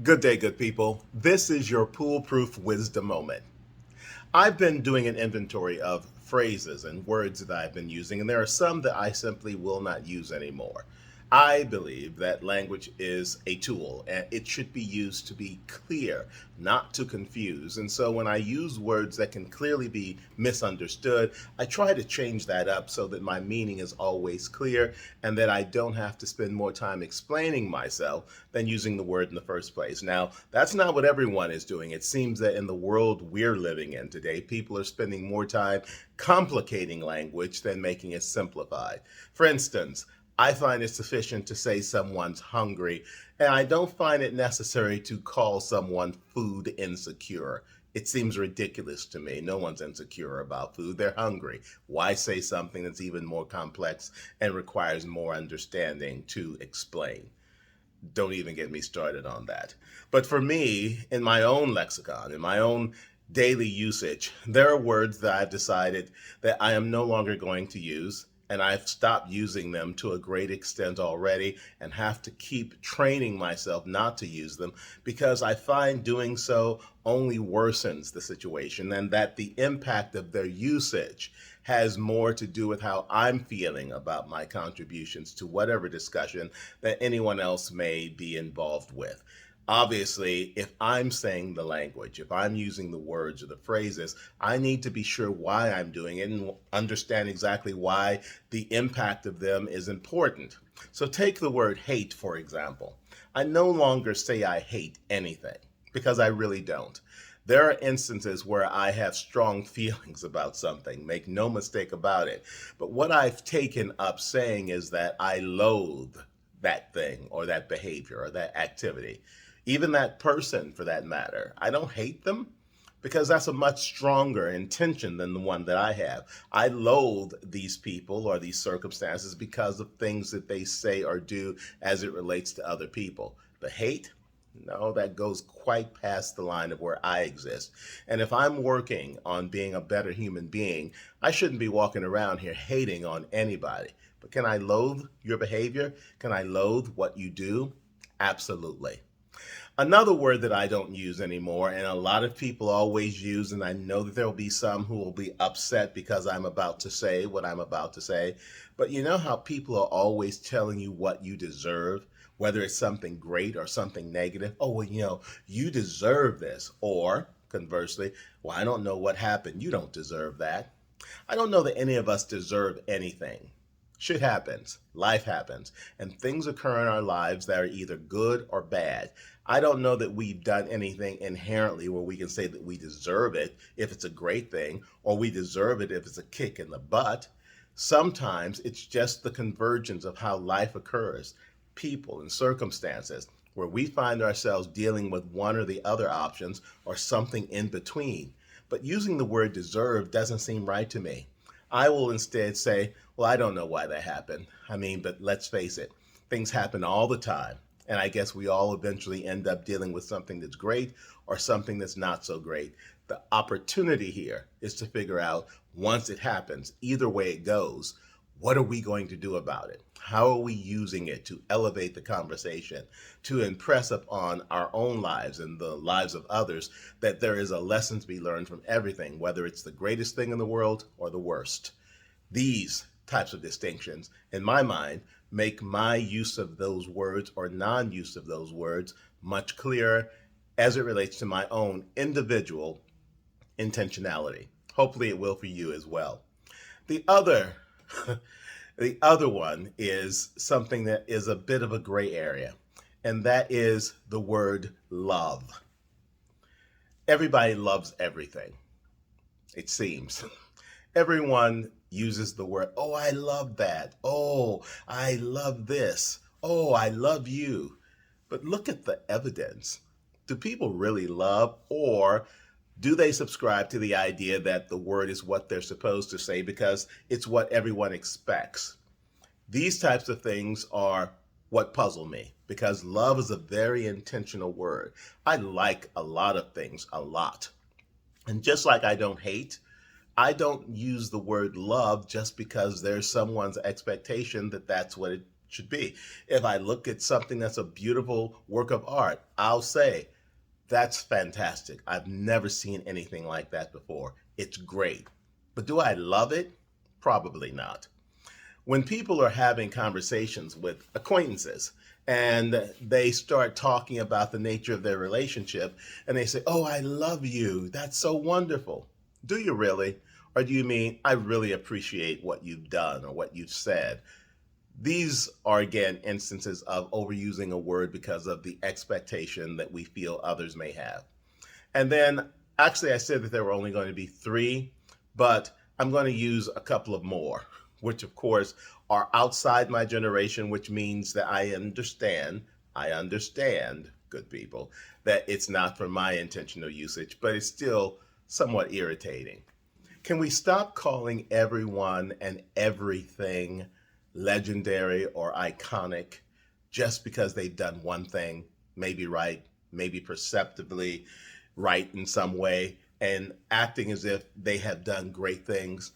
Good day, good people. This is your Pool-Proof Wisdom Moment. I've been doing an inventory of phrases and words that I've been using, and there are some that I simply will not use anymore. I believe that language is a tool and it should be used to be clear, not to confuse. And so when I use words that can clearly be misunderstood, I try to change that up so that my meaning is always clear and that I don't have to spend more time explaining myself than using the word in the first place. Now, that's not what everyone is doing. It seems that in the world we're living in today, people are spending more time complicating language than making it simplified. For instance, I find it sufficient to say someone's hungry, and I don't find it necessary to call someone food insecure. It seems ridiculous to me. No one's insecure about food. They're hungry. Why say something that's even more complex and requires more understanding to explain? Don't even get me started on that. But for me, in my own lexicon, in my own daily usage, there are words that I've decided that I am no longer going to use. And I've stopped using them to a great extent already and have to keep training myself not to use them because I find doing so only worsens the situation and that the impact of their usage has more to do with how I'm feeling about my contributions to whatever discussion that anyone else may be involved with. Obviously, if I'm saying the language, if I'm using the words or the phrases, I need to be sure why I'm doing it and understand exactly why the impact of them is important. So take the word hate, for example. I no longer say I hate anything because I really don't. There are instances where I have strong feelings about something, make no mistake about it. But what I've taken up saying is that I loathe that thing or that behavior or that activity. Even that person for that matter. I don't hate them because that's a much stronger intention than the one that I have. I loathe these people or these circumstances because of things that they say or do as it relates to other people. The hate, no, that goes quite past the line of where I exist. And if I'm working on being a better human being, I shouldn't be walking around here hating on anybody. But can I loathe your behavior? Can I loathe what you do? Absolutely. Another word that I don't use anymore, and a lot of people always use, and I know that there will be some who will be upset because I'm about to say what I'm about to say, but you know how people are always telling you what you deserve, whether it's something great or something negative? Oh, well, you deserve this. Or conversely, well, I don't know what happened. You don't deserve that. I don't know that any of us deserve anything. Shit happens, life happens, and things occur in our lives that are either good or bad. I don't know that we've done anything inherently where we can say that we deserve it if it's a great thing, or we deserve it if it's a kick in the butt. Sometimes it's just the convergence of how life occurs, people and circumstances, where we find ourselves dealing with one or the other options or something in between. But using the word deserve doesn't seem right to me. I will instead say, well, I don't know why that happened. I mean, but let's face it, things happen all the time. And I guess we all eventually end up dealing with something that's great or something that's not so great. The opportunity here is to figure out once it happens, either way it goes, what are we going to do about it? How are we using it to elevate the conversation, to impress upon our own lives and the lives of others that there is a lesson to be learned from everything, whether it's the greatest thing in the world or the worst? These types of distinctions, in my mind, make my use of those words or non-use of those words much clearer as it relates to my own individual intentionality. Hopefully it will for you as well. The other the other one is something that is a bit of a gray area, and that is the word love. Everybody loves everything, it seems. Everyone uses the word, oh, I love that. Oh, I love this. Oh, I love you. But look at the evidence. Do people really love, or do they subscribe to the idea that the word is what they're supposed to say because it's what everyone expects? These types of things are what puzzle me because love is a very intentional word. I like a lot of things a lot. And just like I don't hate, I don't use the word love just because there's someone's expectation that that's what it should be. If I look at something that's a beautiful work of art, I'll say, that's fantastic. I've never seen anything like that before. It's great. But do I love it? Probably not. When people are having conversations with acquaintances and they start talking about the nature of their relationship and they say, "Oh, I love you. That's so wonderful." Do you really? Or do you mean, "I really appreciate what you've done or what you've said"? These are, again, instances of overusing a word because of the expectation that we feel others may have. And then, actually, I said that there were only going to be three, but I'm going to use a couple of more, which, of course, are outside my generation, which means that I understand, good people, that it's not for my intentional usage, but it's still somewhat irritating. Can we stop calling everyone and everything legendary or iconic just because they've done one thing, maybe right, maybe perceptibly right in some way, and acting as if they have done great things?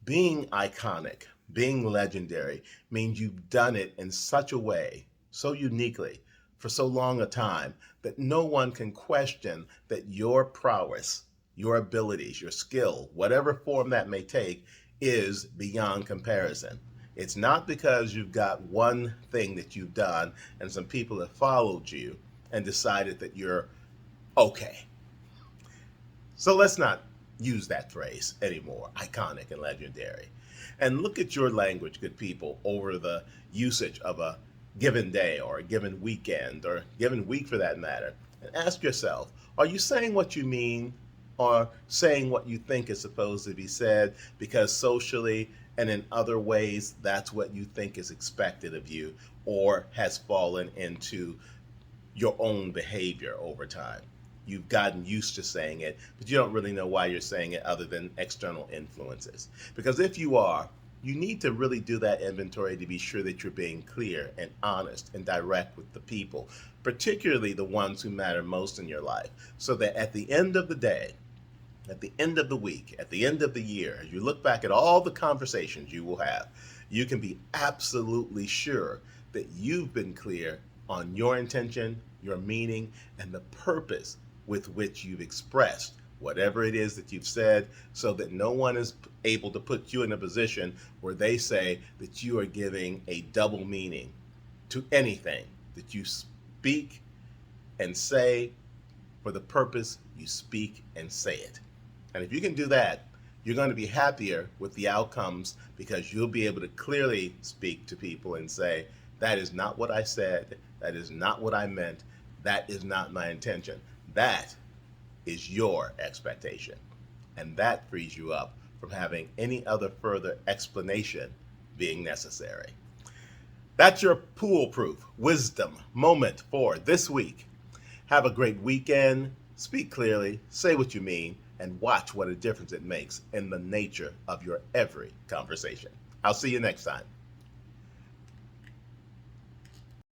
Being iconic, being legendary, means you've done it in such a way, so uniquely, for so long a time, that no one can question that your prowess, your abilities, your skill, whatever form that may take, is beyond comparison. It's not because you've got one thing that you've done and some people have followed you and decided that you're okay. So let's not use that phrase anymore, iconic and legendary. And look at your language, good people, over the usage of a given day or a given weekend or a given week for that matter. And ask yourself, are you saying what you mean or saying what you think is supposed to be said because socially and in other ways that's what you think is expected of you or has fallen into your own behavior over time? You've gotten used to saying it, but you don't really know why you're saying it other than external influences. Because if you are, you need to really do that inventory to be sure that you're being clear and honest and direct with the people, particularly the ones who matter most in your life, so that at the end of the day, at the end of the week, at the end of the year, as you look back at all the conversations you will have, you can be absolutely sure that you've been clear on your intention, your meaning, and the purpose with which you've expressed whatever it is that you've said, so that no one is able to put you in a position where they say that you are giving a double meaning to anything that you speak and say for the purpose you speak and say it. And if you can do that, you're going to be happier with the outcomes because you'll be able to clearly speak to people and say, that is not what I said, that is not what I meant, that is not my intention. That is your expectation. And that frees you up from having any other further explanation being necessary. That's your PoolePRoof wisdom moment for this week. Have a great weekend. Speak clearly, say what you mean, and watch what a difference it makes in the nature of your every conversation. I'll see you next time.